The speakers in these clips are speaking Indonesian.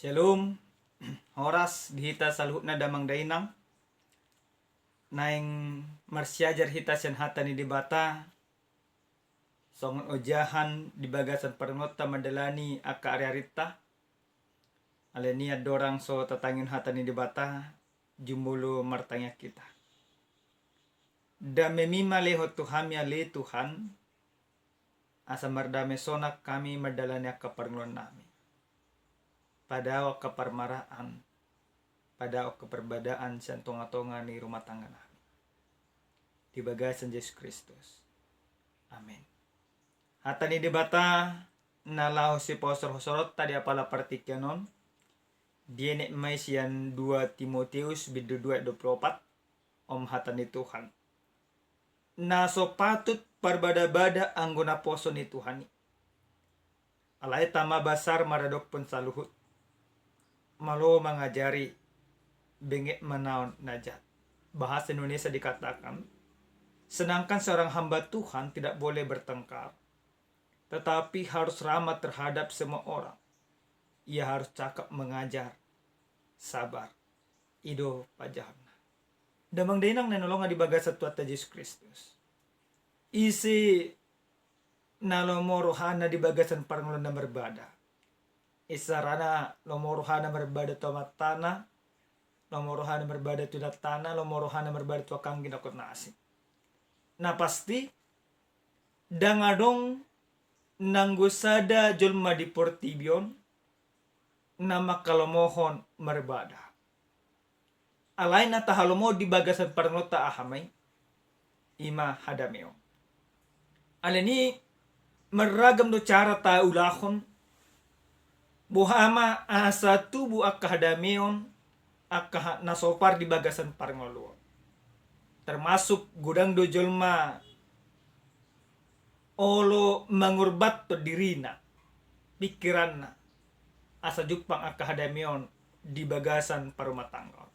Shalom, horas dihita saluhutna damang dainang. Naing marsiajar hita sian hata ni dibata. Songon ojahan di bagasan parnota madalani aka ariarita. Alenia dorang so tatangin hata ni dibata. Jumulu martanya kita. Dame mima leho Tuhan ya le Tuhan. Asa mardame sonak kami madalani aka parngon nami. Pada o kepermaraan, pada o keperbadaan sian tonga-tonga ni rumah tangga nami. Di bagasan Yesus Kristus. Amin. Hata ni dibata nalahu si posor hosorot tadi apala partikyanon. Dienek mai sian 2 Timotius bidu 2:24 om hata ni Tuhan. Na so patut parbada-bada anggona poso ni Tuhan. Alai tama basar maradok pun saluhut. Malo mengajari bengek menaun najat. Bahasa Indonesia dikatakan, sedangkan seorang hamba Tuhan tidak boleh bertengkar, tetapi harus ramah terhadap semua orang. Ia harus cakap mengajar, sabar, ido pajahna. Damang denang nanolonga di bagasa tuata Yesus Kristus. Isi nalomorohana di bagasan parangulana berbada. Isarana lomorohana berbada tomat tanah, lomorohana berbada tudat tanah, lomorohana berbada tuakang ginakot nasi. Nah pasti dangadong nanggusada julma di portibion nama kalomohon merbada. Alay na tahalomo di bagasan parangota ahamay ima hadameo. Aleni meragam do cara taulahon buhama asa tubu akka hadameon akka nasopar di bagasan parangoluo. Termasuk gudang do jolma olo mangurbat to dirina pikiranna asa jupang akka hadameon di bagasan parumatangga.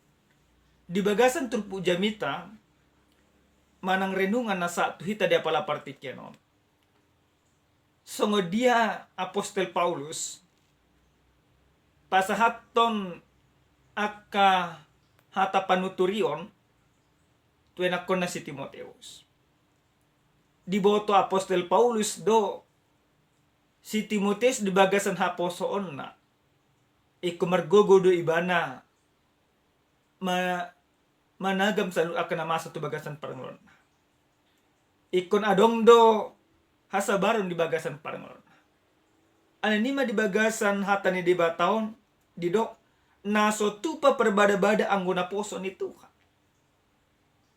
Di bagasan turpu jamita manang renungan nasa tuhita di apala partikyanon. Songo dia Apostel Paulus pasahaton aka hata panuturion tuenakon na si Timoteus. Diboto Apostel Paulus do si Timoteus di bagasan haposoon na ikumargogo do ibana managam sa akan namasa tu bagasan paranglon. Ikon adong do hasabaron di bagasan paranglon. Anima di bagasan hata ni di bataon didok naso tupa perbada-bada anggona poso ni Tuhan.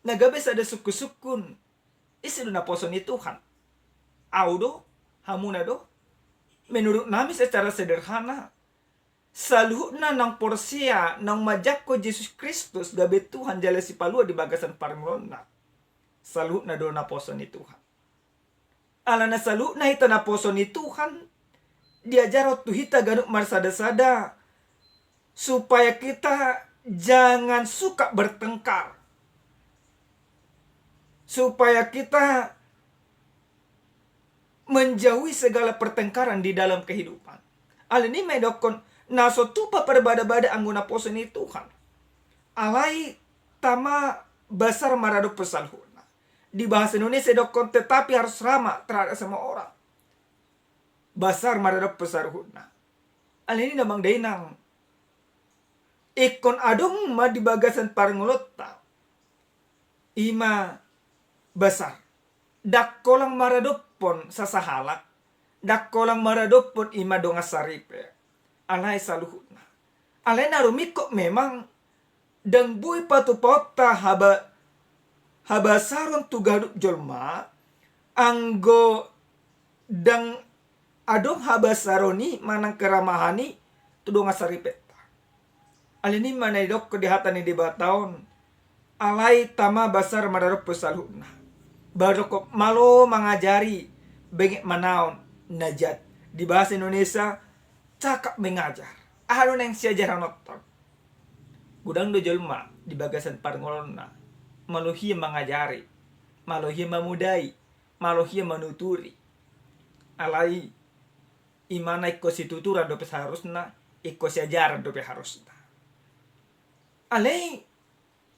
Nagabes ada suku-sukun isi na poso ni Tuhan. Audo hamuna do menurut nami secara sederhana saluhna nang porsia nang majako Yesus Kristus gabe Tuhan jala si palua di bagasan paranglona. Saluhna do na poso ni Tuhan. Alana saluhna ito na poso ni Tuhan. Diajarot tuhita ganuk marsada-sada supaya kita jangan suka bertengkar, supaya kita menjauhi segala pertengkaran di dalam kehidupan. Alini medokon naso tupa perbada-bada angguna poso ni Tuhan. Alai tama basar marado pesalhuna. Di bahasa Indonesia dokon tetapi harus ramah terhadap semua orang. Basar maradap besar hudna. Alini namang dainang. Ikon adong ma di bagasan parangulota. Ima basar. Dakkolang maradopon sa sahalak. Dakkolang maradopon ima donga saripe. Alay saluhudna. Alay narumiko memang. Dang bui patupota habasaron tugaduk jolma. Anggo dang adong habasaroni manang keramahani tudong asaripeta. Alini manay dok kedihatan ni dibataon. Alay tama basar madarok pesalhuna. Baroko malo mengajari bengek manaon najat. Di bahasa Indonesia cakap mengajar. Ano nang siajar noton. Gudang do jelma di bagasan parangolona. Maluhia mengajari. Maluhia memudai. Maluhia menuturi. Alai imana konstitutura do seharusna iko sejarah dope harus alai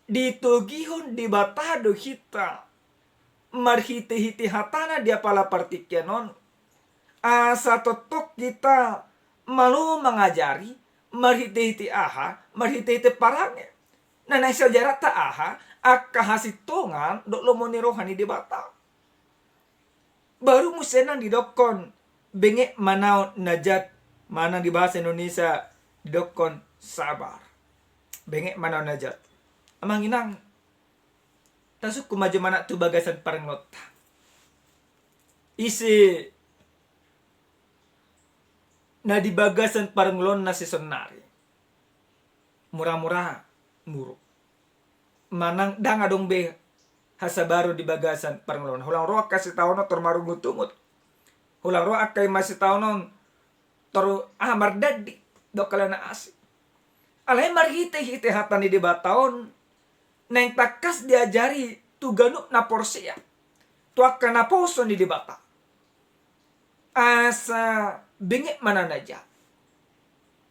ditogihon di batado hita marhiti-hiti hatana dia pala partikianon asa totok kita malu mengajari marhiti-hiti aha marhiti-hiti parange nah sejarah ta aha akka hasitongan dok lomoni rohani di bata baru musenan didokon bengek manau najat mana di bahasa Indonesia didokon sabar bengek manau najat amang inang tasuk kumaju mana tu bagasan parenglot isi na di bagasan parenglon na si sonari murah-murah muruk manang dang adong be hasa baru di bagasan parenglon hulang roa kasih taono tormaru ngutumut hulang roa akai masih taonon tor amar dadi dokalana asik alai marhite-hite hatani di bataon neng takas diajari tu ganuk na porsia tu akan na poson di bata asa bengek mana naja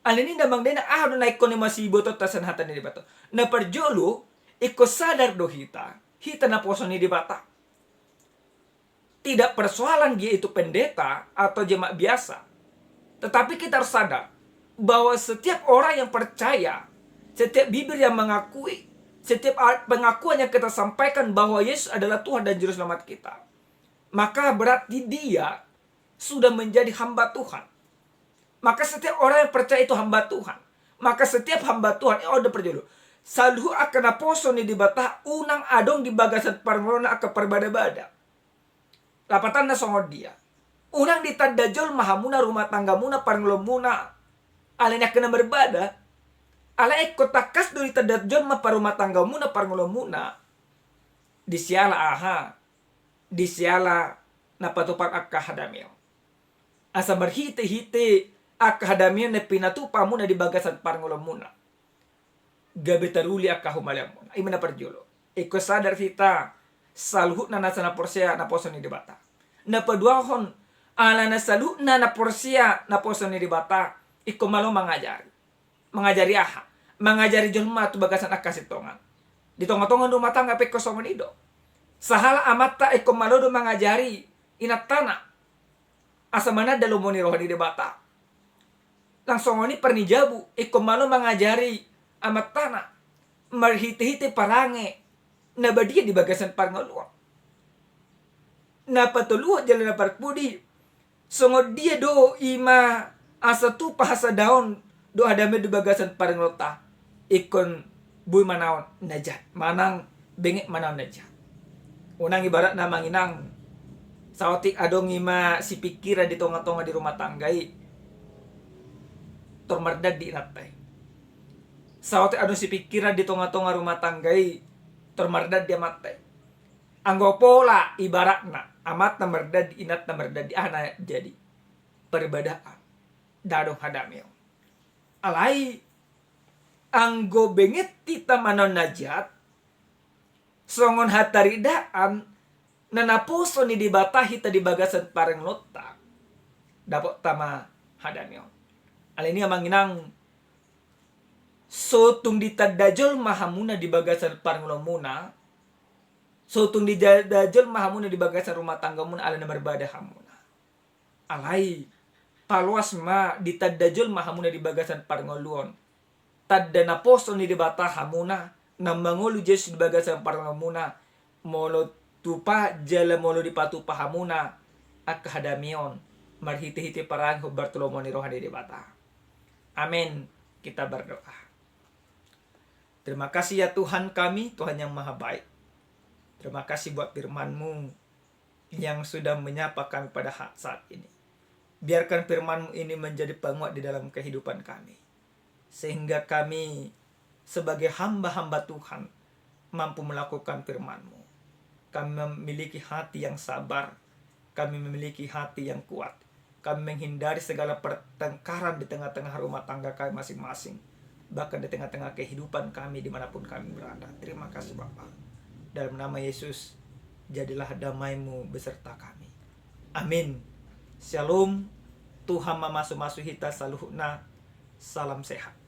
alini damang dena do naik kone masih botot tasan hatani di bata na perjolo iko sadar do hita na poson di bata tidak persoalan dia itu pendeta atau jemaat biasa tetapi kita harus sadar bahwa setiap orang yang percaya setiap bibir yang mengakui setiap pengakuan yang kita sampaikan bahwa Yesus adalah Tuhan dan Juru Selamat kita, maka berarti dia sudah menjadi hamba Tuhan. Maka setiap orang yang percaya itu hamba Tuhan. Maka setiap hamba Tuhan, udah perjolo. Salhu akan aposoni di batah unang adong di bagasan parmona akan perbada-bada. Lapatan na songod dia. Unang ditadajol mahamuna rumah tangga muna parnglomuna. Alena kena berbada. Ala kotakas duri tadajol ma parumah tangga muna parnglomuna. Disiala aha. Disiala napatupan akahadamil. Asa berhite-hite akahadamil na pinatupa muna di bagasan parnglomuna. Gabi taruli akahumalamuna. Imana perjolo. Iko sadar kita salhut na nasa na porsia na poso ni dibata. Na paduahon ala na salhut na porsia na poso ni dibata. Iko malo mengajari. Mengajari aha. Mengajari jelma tu bagasan akasitongan. Di tonga-tonga rumah tangga peko songon ido. Sahala amata iko malo do mengajari inat tanah. Asa mana dalumoni rohani dibata. Langsung ini pernijabu iko malo mengajari amat tanah marhiti-hiti parange na badia di bagasan parngoluang na patuluh jalan na parpudi songod dia do ima asa tu pahasa daon do adame di bagasan parnglota ikon buy manaon najat manang bengek manaon najat unang ibarat na manginang sautik adong ima si pikira di tonga-tonga di rumah tanggai tormardad di inatay sautik adong si pikiran di tonga-tonga rumah tanggai tormardad dia matay anggo pola ibaratna amat na merdad inat na merdad ana jadi peribadaan dadong hadamil alai anggo benget tita manon najat songon hataridaan nanapuso ni dibatahi tadi bagasan pareng lotak dapot tama hadamil alai ini amanginang sotung ditadajol mahamuna di bagasan parnglomuna sotung ditadajol mahamuna di bagasan rumah tangga muna ala na berbada hamuna alai paluas ma ditadajol mahamuna di bagasan parngoluon tadda na poso ni di bata hamuna na mangolu Yesus di bagasan parnglomuna molo tupa jala molo di patupa hamuna akahadamion marhiti-hiti parang Bartolomo ni rohani di bata amin. Kita berdoa. Terima kasih ya Tuhan kami, Tuhan yang maha baik. Terima kasih buat firman-Mu yang sudah menyapa kami pada saat ini. Biarkan firman-Mu ini menjadi penguat di dalam kehidupan kami. Sehingga kami sebagai hamba-hamba Tuhan mampu melakukan firman-Mu. Kami memiliki hati yang sabar. Kami memiliki hati yang kuat. Kami menghindari segala pertengkaran di tengah-tengah rumah tangga kami masing-masing. Bahkan di tengah-tengah kehidupan kami dimanapun kami berada. Terima kasih Bapa. Dalam nama Yesus, jadilah damai-Mu beserta kami. Amin. Shalom. Tuhan mamasu-masu hita saluhna. Salam sehat.